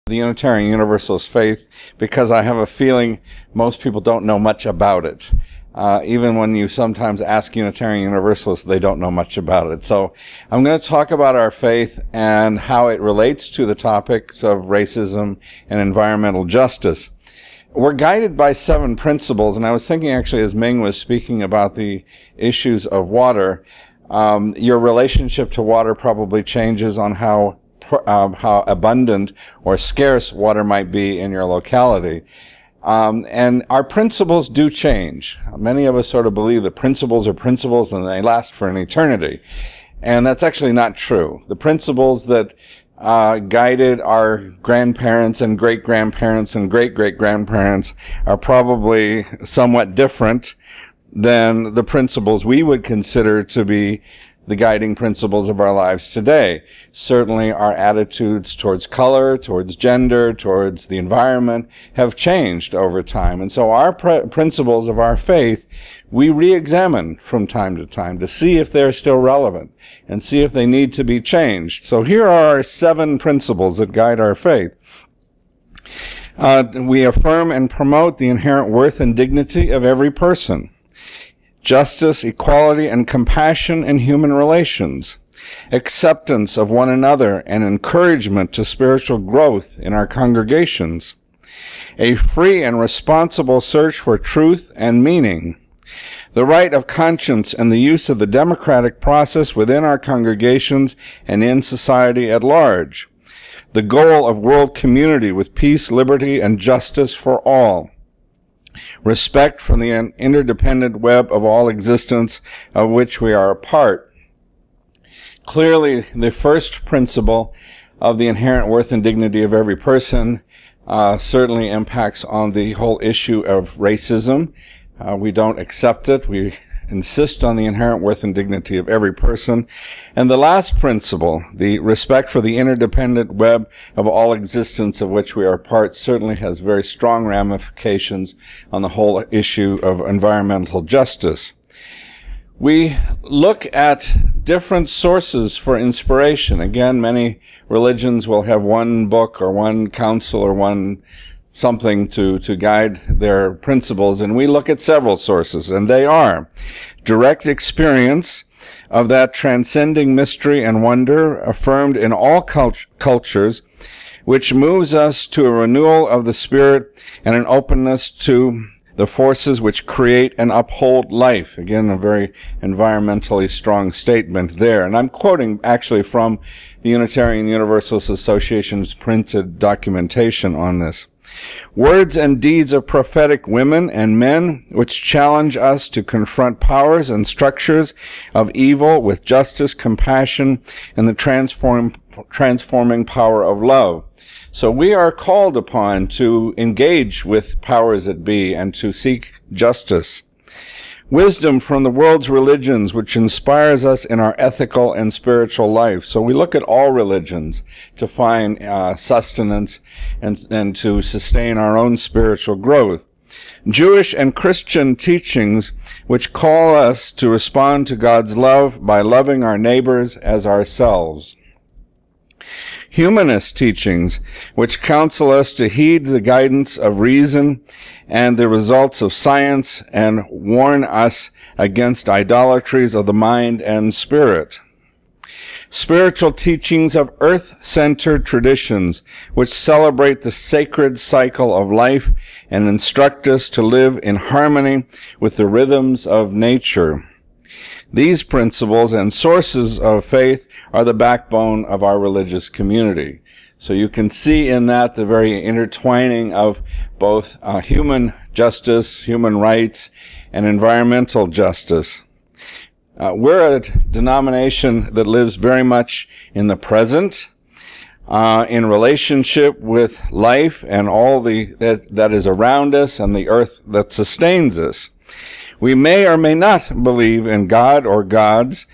the Unitarian Universalist faith because I have a feeling most people don't know much about it. Even when you sometimes ask Unitarian Universalists, they don't know much about it. So I'm going to talk about our faith and how it relates to the topics of racism and environmental justice. We're guided by 7 principles, and I was thinking actually as Ming was speaking about the issues of water, your relationship to water probably changes on how abundant or scarce water might be in your locality. And our principles do change. Many of us sort of believe that principles are principles and they last for an eternity. And that's actually not true. The principles that guided our grandparents and great-grandparents and great-great-grandparents are probably somewhat different than the principles we would consider to be the guiding principles of our lives today. Certainly our attitudes towards color, towards gender, towards the environment have changed over time. And so our principles of our faith, we re-examine from time to time to see if they're still relevant and see if they need to be changed. So here are our 7 principles that guide our faith. We affirm and promote the inherent worth and dignity of every person. Justice, equality, and compassion in human relations, acceptance of one another and encouragement to spiritual growth in our congregations, a free and responsible search for truth and meaning, the right of conscience and the use of the democratic process within our congregations and in society at large, the goal of world community with peace, liberty, and justice for all, respect for the interdependent web of all existence of which we are a part. Clearly, the first principle of the inherent worth and dignity of every person certainly impacts on the whole issue of racism. We don't accept it. We insist on the inherent worth and dignity of every person. And the last principle, the respect for the interdependent web of all existence of which we are part, certainly has very strong ramifications on the whole issue of environmental justice. We look at different sources for inspiration. Again, many religions will have one book or one counsel or one something to guide their principles, and we look at several sources, and they are direct experience of that transcending mystery and wonder affirmed in all cultures, which moves us to a renewal of the spirit and an openness to the forces which create and uphold life. Again, a very environmentally strong statement there. And I'm quoting actually from the Unitarian Universalist Association's printed documentation on this. Words and deeds of prophetic women and men which challenge us to confront powers and structures of evil with justice, compassion, and the transforming power of love. So we are called upon to engage with powers that be and to seek justice. Wisdom from the world's religions, which inspires us in our ethical and spiritual life. So we look at all religions to find sustenance and to sustain our own spiritual growth. Jewish and Christian teachings, which call us to respond to God's love by loving our neighbors as ourselves. Humanist teachings, which counsel us to heed the guidance of reason and the results of science and warn us against idolatries of the mind and spirit. Spiritual teachings of earth-centered traditions, which celebrate the sacred cycle of life and instruct us to live in harmony with the rhythms of nature. These principles and sources of faith are the backbone of our religious community. So you can see in that the very intertwining of both human justice, human rights, and environmental justice. We're a denomination that lives very much in the present, in relationship with life and all that is around us and the earth that sustains us. We may or may not believe in God or gods,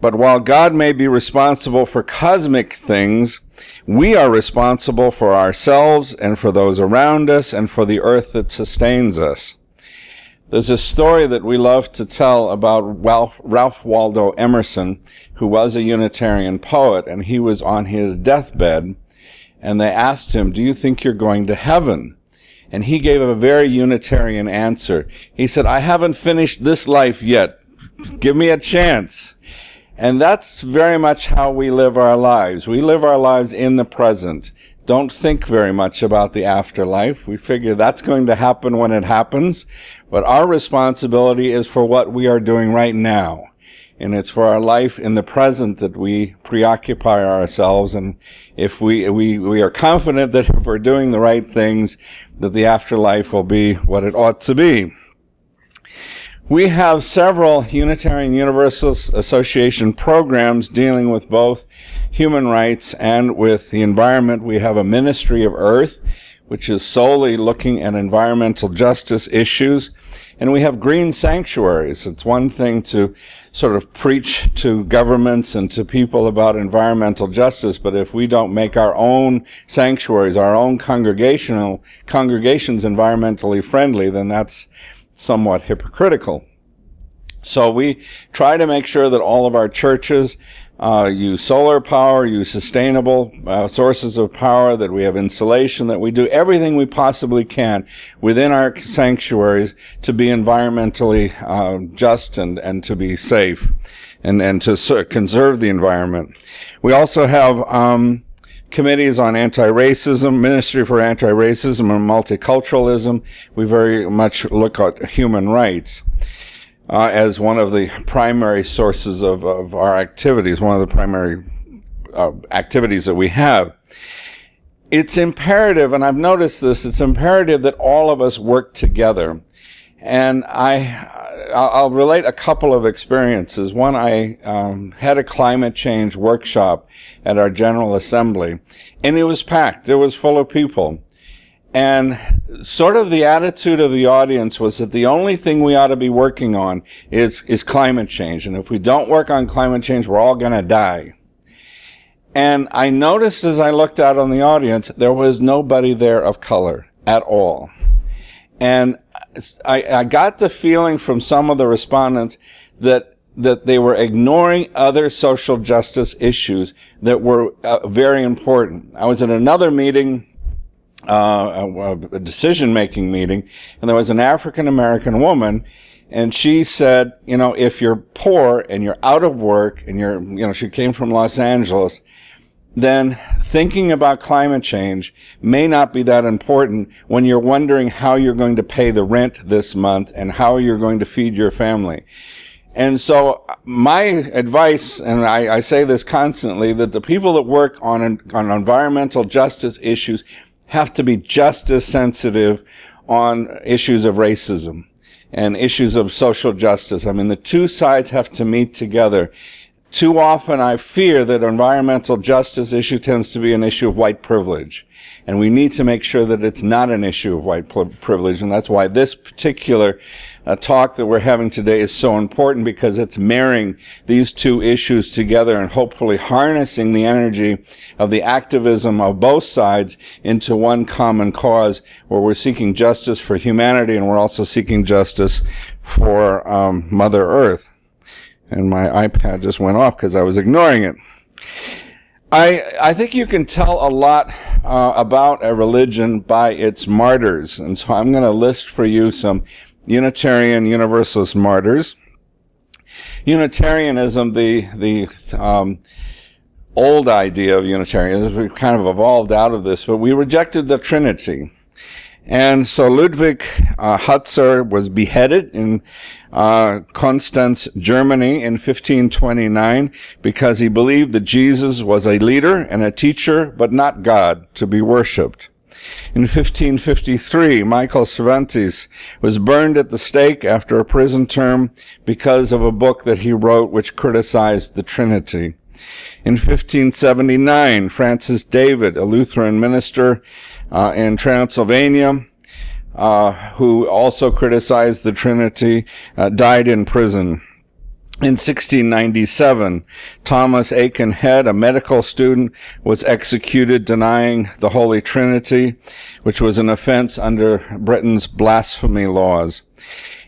but while God may be responsible for cosmic things, we are responsible for ourselves and for those around us and for the earth that sustains us. There's a story that we love to tell about Ralph Waldo Emerson, who was a Unitarian poet, and he was on his deathbed, and they asked him, "Do you think you're going to heaven?" And he gave a very Unitarian answer. He said, "I haven't finished this life yet. Give me a chance." And that's very much how we live our lives. We live our lives in the present. Don't think very much about the afterlife. We figure that's going to happen when it happens. But our responsibility is for what we are doing right now. And it's for our life in the present that we preoccupy ourselves. And if we are confident that if we're doing the right things, that the afterlife will be what it ought to be. We have several Unitarian Universalist Association programs dealing with both human rights and with the environment. We have a Ministry of Earth, which is solely looking at environmental justice issues. And we have green sanctuaries. It's one thing to sort of preach to governments and to people about environmental justice, but if we don't make our own sanctuaries, our own congregations environmentally friendly, then that's somewhat hypocritical. So we try to make sure that all of our churches use solar power, use sustainable sources of power, that we have insulation, that we do everything we possibly can within our sanctuaries to be environmentally just and to be safe and to conserve the environment. We also have committees on anti-racism, Ministry for Anti-Racism and Multiculturalism. We very much look at human rights as one of the primary sources of our activities, one of the primary activities that we have. It's imperative, and I've noticed this, it's imperative that all of us work together. And I'll relate a couple of experiences. One, I had a climate change workshop at our General Assembly, and it was packed. It was full of people. And sort of the attitude of the audience was that the only thing we ought to be working on is climate change. And if we don't work on climate change, we're all going to die. And I noticed as I looked out on the audience, there was nobody there of color at all. And I got the feeling from some of the respondents that they were ignoring other social justice issues that were very important. I was at another meeting, a decision-making meeting, and there was an African-American woman, and she said, you know, if you're poor and you're out of work and she came from Los Angeles, then thinking about climate change may not be that important when you're wondering how you're going to pay the rent this month and how you're going to feed your family. And so my advice, and I say this constantly, that the people that work on environmental justice issues have to be just as sensitive on issues of racism and issues of social justice. I mean, the two sides have to meet together. Too often I fear that environmental justice issue tends to be an issue of white privilege. And we need to make sure that it's not an issue of white privilege. And that's why this particular talk that we're having today is so important, because it's marrying these two issues together and hopefully harnessing the energy of the activism of both sides into one common cause, where we're seeking justice for humanity and we're also seeking justice for Mother Earth. And my iPad just went off because I was ignoring it. I think you can tell a lot about a religion by its martyrs. And so I'm going to list for you some Unitarian Universalist martyrs. Unitarianism, the old idea of Unitarianism, we've kind of evolved out of this, but we rejected the Trinity. And so Ludwig Hutzer was beheaded in Konstanz, Germany in 1529 because he believed that Jesus was a leader and a teacher, but not God, to be worshipped. In 1553, Michael Cervantes was burned at the stake after a prison term because of a book that he wrote which criticized the Trinity. In 1579, Francis David, a Lutheran minister in Transylvania, who also criticized the Trinity, died in prison. In 1697, Thomas Aiken Head, a medical student, was executed denying the Holy Trinity, which was an offense under Britain's blasphemy laws.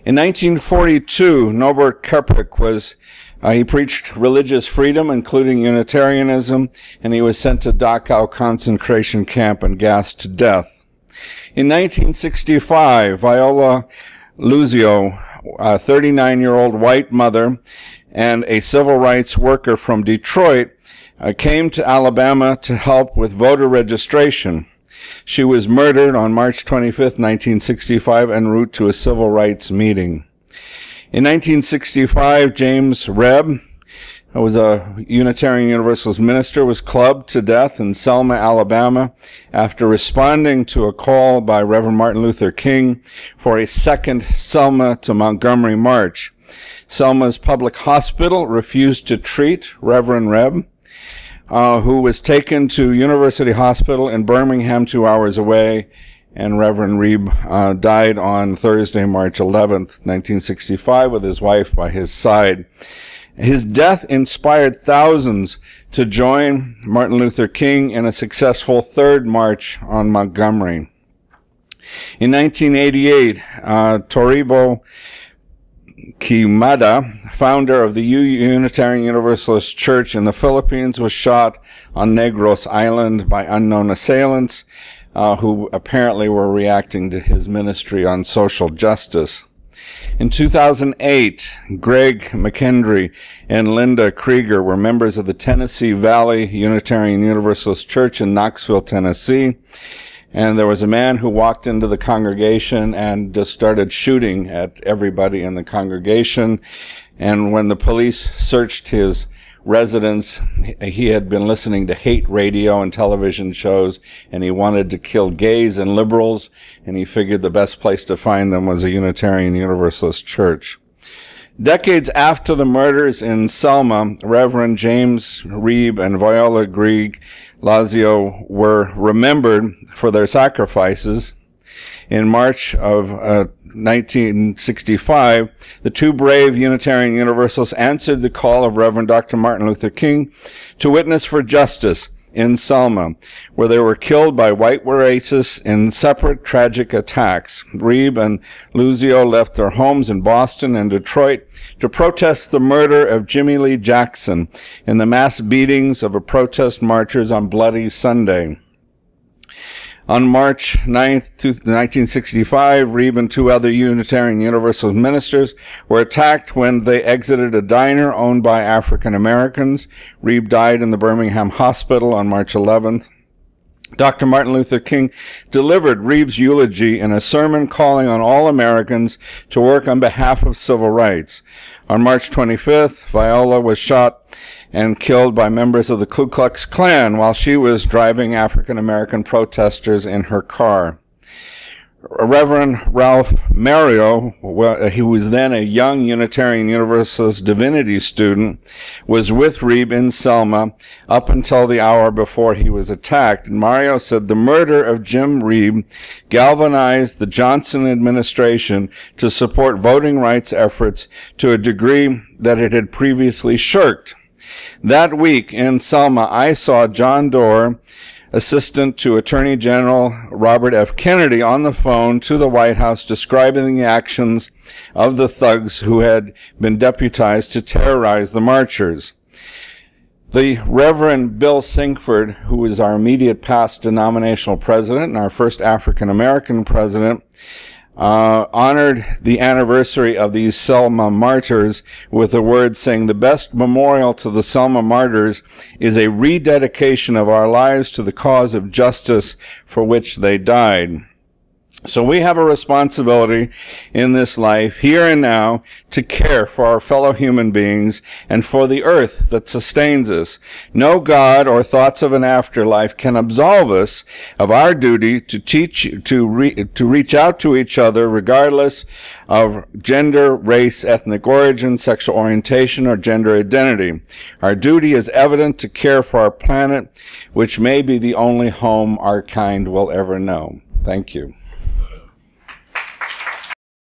In 1942, Norbert Keppel was He preached religious freedom, including Unitarianism, and he was sent to Dachau concentration camp and gassed to death. In 1965, Viola Luzio, a 39-year-old white mother and a civil rights worker from Detroit, came to Alabama to help with voter registration. She was murdered on March 25, 1965, en route to a civil rights meeting. In 1965, James Rebb, who was a Unitarian Universalist minister, was clubbed to death in Selma, Alabama, after responding to a call by Reverend Martin Luther King for a second Selma to Montgomery march. Selma's public hospital refused to treat Reverend Rebb, who was taken to University Hospital in Birmingham 2 hours away, and Reverend Reeb died on Thursday, March 11th, 1965, with his wife by his side. His death inspired thousands to join Martin Luther King in a successful third march on Montgomery. In 1988, Toribo Kimada, founder of the Unitarian Universalist Church in the Philippines, was shot on Negros Island by unknown assailants who apparently were reacting to his ministry on social justice. In 2008, Greg McKendry and Linda Krieger were members of the Tennessee Valley Unitarian Universalist Church in Knoxville, Tennessee. And there was a man who walked into the congregation and just started shooting at everybody in the congregation. And when the police searched his residence, he had been listening to hate radio and television shows, and he wanted to kill gays and liberals, and he figured the best place to find them was a Unitarian Universalist church. Decades after the murders in Selma, Reverend James Reeb and Viola Grieg Lazio were remembered for their sacrifices. In March of 1965, the two brave Unitarian Universalists answered the call of Reverend Dr. Martin Luther King to witness for justice in Selma, where they were killed by white racists in separate tragic attacks. Reeb and Luzio left their homes in Boston and Detroit to protest the murder of Jimmy Lee Jackson in the mass beatings of protest marchers on Bloody Sunday. On March 9th, 1965, Reeb and two other Unitarian Universalist ministers were attacked when they exited a diner owned by African Americans. Reeb died in the Birmingham hospital on March 11th. Dr. Martin Luther King delivered Reeb's eulogy in a sermon calling on all Americans to work on behalf of civil rights. On March 25th, Viola was shot and killed by members of the Ku Klux Klan while she was driving African-American protesters in her car. Reverend Ralph Mario, he was then a young Unitarian Universalist divinity student, was with Reeb in Selma up until the hour before he was attacked. And Mario said the murder of Jim Reeb galvanized the Johnson administration to support voting rights efforts to a degree that it had previously shirked. That week in Selma, I saw John Doerr, Assistant to Attorney General Robert F. Kennedy, on the phone to the White House describing the actions of the thugs who had been deputized to terrorize the marchers. The Reverend Bill Sinkford, who was our immediate past denominational president and our first African-American president, honored the anniversary of these Selma martyrs with the words saying, "The best memorial to the Selma martyrs is a rededication of our lives to the cause of justice for which they died." So we have a responsibility in this life, here and now, to care for our fellow human beings and for the earth that sustains us. No God or thoughts of an afterlife can absolve us of our duty to reach out to each other regardless of gender, race, ethnic origin, sexual orientation, or gender identity. Our duty is evident to care for our planet, which may be the only home our kind will ever know. Thank you.